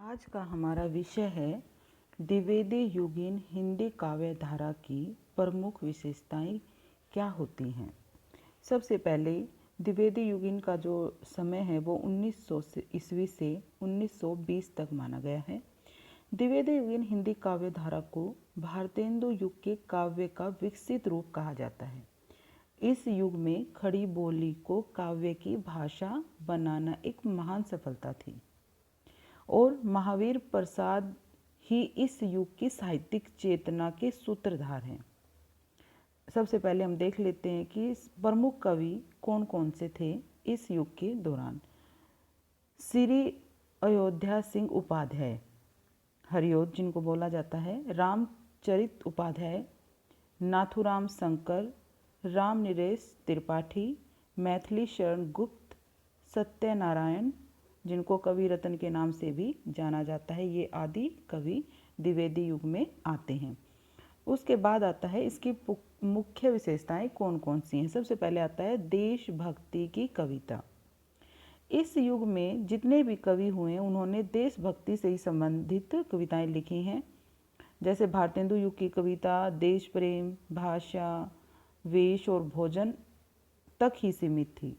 आज का हमारा विषय है द्विवेदी युगीन हिंदी काव्य धारा की प्रमुख विशेषताएं क्या होती हैं। सबसे पहले द्विवेदी युगीन का जो समय है वो 1900 ईस्वी से 1920 तक माना गया है। द्विवेदी युगीन हिंदी काव्य धारा को भारतेंदु युग के काव्य का विकसित रूप कहा जाता है। इस युग में खड़ी बोली को काव्य की भाषा बनाना एक महान सफलता थी और महावीर प्रसाद ही इस युग की साहित्यिक चेतना के सूत्रधार हैं। सबसे पहले हम देख लेते हैं कि प्रमुख कवि कौन कौन से थे इस युग के दौरान। श्री अयोध्या सिंह उपाध्याय, हरिओद जिनको बोला जाता है, रामचरित उपाध्याय, नाथुराम शंकर, राम नरेश त्रिपाठी, मैथिली शरण गुप्त, सत्यनारायण जिनको कवि रत्न के नाम से भी जाना जाता है, ये आदि कवि द्विवेदी युग में आते हैं। उसके बाद आता है इसकी मुख्य विशेषताएं कौन कौन सी हैं। सबसे पहले आता है देशभक्ति की कविता। इस युग में जितने भी कवि हुए उन्होंने देशभक्ति से ही संबंधित कविताएं लिखी हैं। जैसे भारतेंदु युग की कविता देश प्रेम, भाषा, वेश और भोजन तक ही सीमित थी।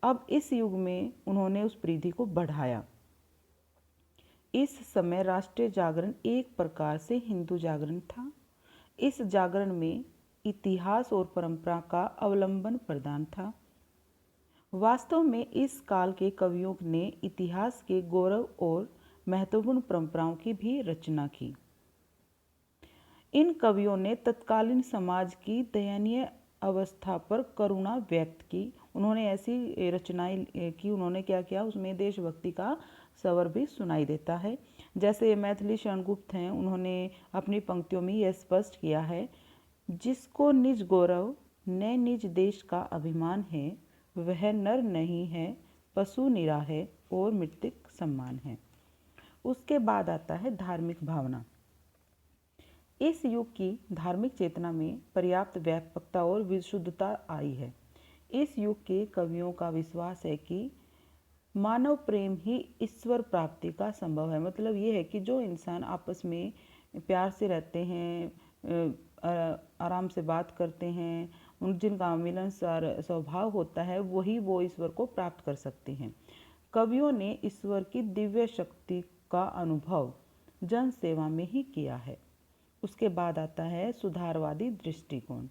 अब इस युग में उन्होंने उस परिधि को बढ़ाया। इस समय राष्ट्रीय जागरण एक प्रकार से हिंदू जागरण था। इस जागरण में इतिहास और परंपरा का अवलंबन प्रधान था। वास्तव में इस काल के कवियों ने इतिहास के गौरव और महत्वपूर्ण परंपराओं की भी रचना की। इन कवियों ने तत्कालीन समाज की दयनीय अवस्था पर करुणा व्यक्त की। उन्होंने ऐसी रचनाएं की, उन्होंने क्या किया, उसमें देशभक्ति का स्वर भी सुनाई देता है। जैसे मैथिली शरण गुप्त हैं, उन्होंने अपनी पंक्तियों में यह स्पष्ट किया है, जिसको निज गौरव न निज देश का अभिमान है, वह नर नहीं है, पशु निरा है और मृतिक सम्मान है। उसके बाद आता है धार्मिक भावना। इस युग की धार्मिक चेतना में पर्याप्त व्यापकता और विशुद्धता आई है। इस युग के कवियों का विश्वास है कि मानव प्रेम ही ईश्वर प्राप्ति का संभव है। मतलब ये है कि जो इंसान आपस में प्यार से रहते हैं, आराम से बात करते हैं, उन जिनका मिलनसार स्वभाव होता है, वही वो ईश्वर को प्राप्त कर सकते हैं। कवियों ने ईश्वर की दिव्य शक्ति का अनुभव जन सेवा में ही किया है। उसके बाद आता है सुधारवादी दृष्टिकोण।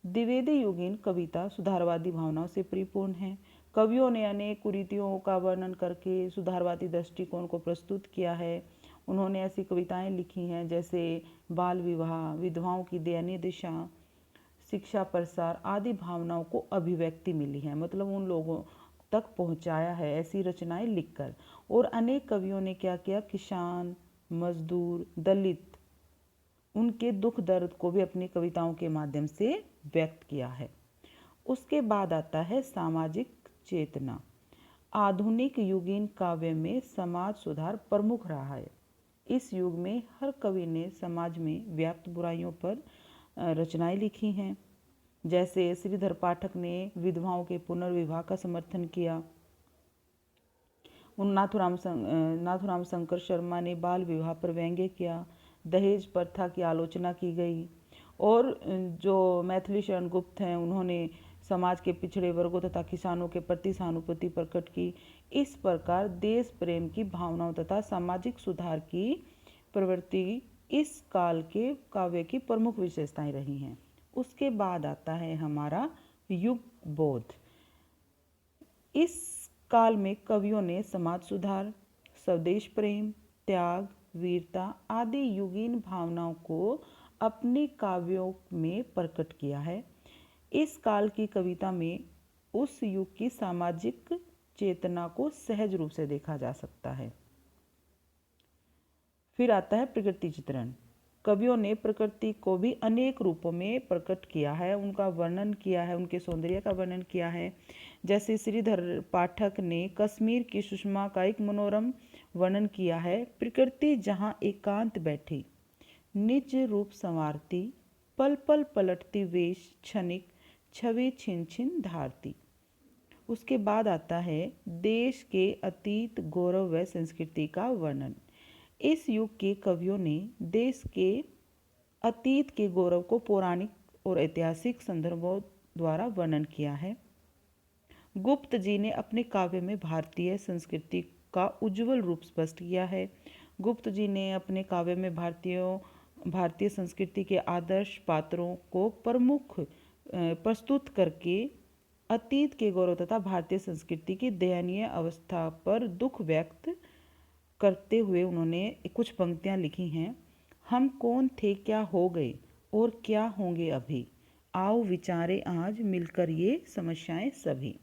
द्विवेदी युगीन कविता सुधारवादी भावनाओं से परिपूर्ण है। कवियों ने अनेक कुरीतियों का वर्णन करके सुधारवादी दृष्टिकोण को प्रस्तुत किया है। उन्होंने ऐसी कविताएं लिखी हैं जैसे बाल विवाह, विधवाओं की दयनीय दिशा, शिक्षा प्रसार आदि भावनाओं को अभिव्यक्ति मिली है। मतलब उन लोगों तक पहुंचाया है ऐसी रचनाएं लिखकर। और अनेक कवियों ने क्या किया, किसान, मजदूर, दलित, उनके दुख दर्द को भी अपनी कविताओं के माध्यम से व्यक्त किया है। उसके बाद आता है सामाजिक चेतना। आधुनिक युगीन काव्य में समाज सुधार प्रमुख रहा है। इस युग में हर कवि ने समाज में व्याप्त बुराइयों पर रचनाएं लिखी हैं। जैसे श्रीधर पाठक ने विधवाओं के पुनर्विवाह का समर्थन किया। नाथुराम शंकर शर्मा ने बाल विवाह पर व्यंग्य किया। दहेज प्रथा की आलोचना की गई। और जो मैथिली शरण गुप्त हैं, उन्होंने समाज के पिछड़े वर्गों तथा किसानों के प्रति सहानुभूति प्रकट की। इस प्रकार देश प्रेम की भावनाओं तथा सामाजिक सुधार की प्रवृत्ति इस काल के काव्य की प्रमुख विशेषताएं रही हैं। उसके बाद आता है हमारा युग बोध। इस काल में कवियों ने समाज सुधार, स्वदेश प्रेम, त्याग, वीरता आदि युगीन भावनाओं को अपने काव्यों में प्रकट किया है। इस काल की कविता में उस युग की सामाजिक चेतना को सहज रूप से देखा जा सकता है। फिर आता है प्रकृति चित्रण। कवियों ने प्रकृति को भी अनेक रूपों में प्रकट किया है, उनका वर्णन किया है, उनके सौंदर्य का वर्णन किया है। जैसे श्रीधर पाठक ने कश्मीर की सुषमा का एक मनोरम वर्णन किया है। प्रकृति जहाँ एकांत बैठी, निज रूप संवारती, पल पल पलटती वेश क्षणिक, छवि छिन छिन धारती। उसके बाद आता है देश के अतीत गौरव व संस्कृति का वर्णन। इस युग के कवियों ने देश के अतीत के गौरव को पौराणिक और ऐतिहासिक संदर्भों द्वारा वर्णन किया है। गुप्त जी ने अपने काव्य में भारतीय संस्कृति का उज्जवल रूप स्पष्ट किया है। गुप्त जी ने अपने काव्य में भारतीय संस्कृति के आदर्श पात्रों को प्रमुख प्रस्तुत करके अतीत के गौरव तथा भारतीय संस्कृति की दयनीय अवस्था पर दुख व्यक्त करते हुए उन्होंने कुछ पंक्तियाँ लिखी हैं। हम कौन थे, क्या हो गए और क्या होंगे अभी, आओ विचारे आज मिलकर ये समस्याएं सभी।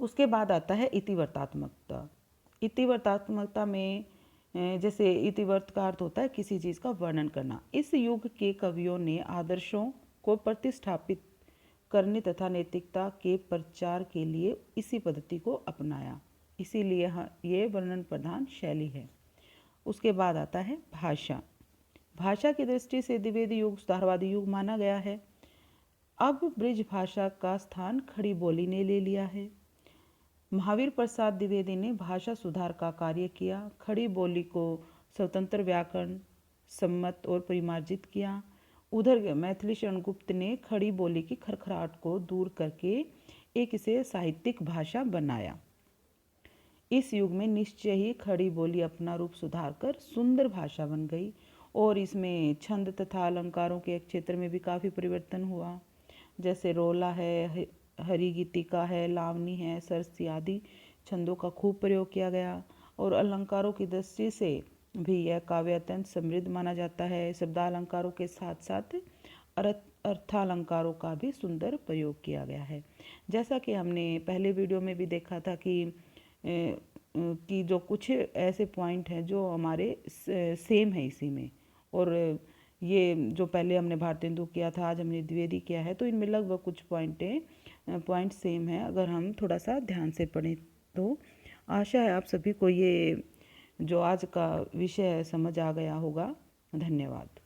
उसके बाद आता है इतिवर्तात्मकता। इतिवर्तात्मकता में जैसे इतिवर्त का अर्थ होता है किसी चीज़ का वर्णन करना। इस युग के कवियों ने आदर्शों को प्रतिस्थापित करने तथा नैतिकता के प्रचार के लिए इसी पद्धति को अपनाया, इसीलिए ये वर्णन प्रधान शैली है। उसके बाद आता है भाषा। भाषा की दृष्टि से द्विवेदी युग सुधारवादी युग माना गया है। अब ब्रिज भाषा का स्थान खड़ी बोली ने ले लिया है। महावीर प्रसाद द्विवेदी ने भाषा सुधार का कार्य किया। खड़ी बोली को स्वतंत्र व्याकरण सम्मत और परिमार्जित किया। उधर मैथिली शरण गुप्त ने खड़ी बोली की खरखराहट को दूर करके एक इसे साहित्यिक भाषा बनाया। इस युग में निश्चय ही खड़ी बोली अपना रूप सुधार कर सुंदर भाषा बन गई और इसमें छंद तथा अलंकारों के क्षेत्र में भी काफ़ी परिवर्तन हुआ। जैसे रोला है, हरिगीतिका है, लावनी है, सरसी आदि छंदों का खूब प्रयोग किया गया और अलंकारों की दृष्टि से भी यह काव्य अत्यंत समृद्ध माना जाता है। शब्दालंकारों के साथ साथ अर्थालंकारों का भी सुंदर प्रयोग किया गया है। जैसा कि हमने पहले वीडियो में भी देखा था कि जो कुछ ऐसे पॉइंट हैं जो हमारे सेम है इसी में, और ये जो पहले हमने भारतेंदु किया था, आज हमने द्विवेदी किया है, तो इनमें लगभग कुछ पॉइंट सेम है अगर हम थोड़ा सा ध्यान से पढ़ें तो। आशा है आप सभी को ये जो आज का विषय है समझ आ गया होगा। धन्यवाद।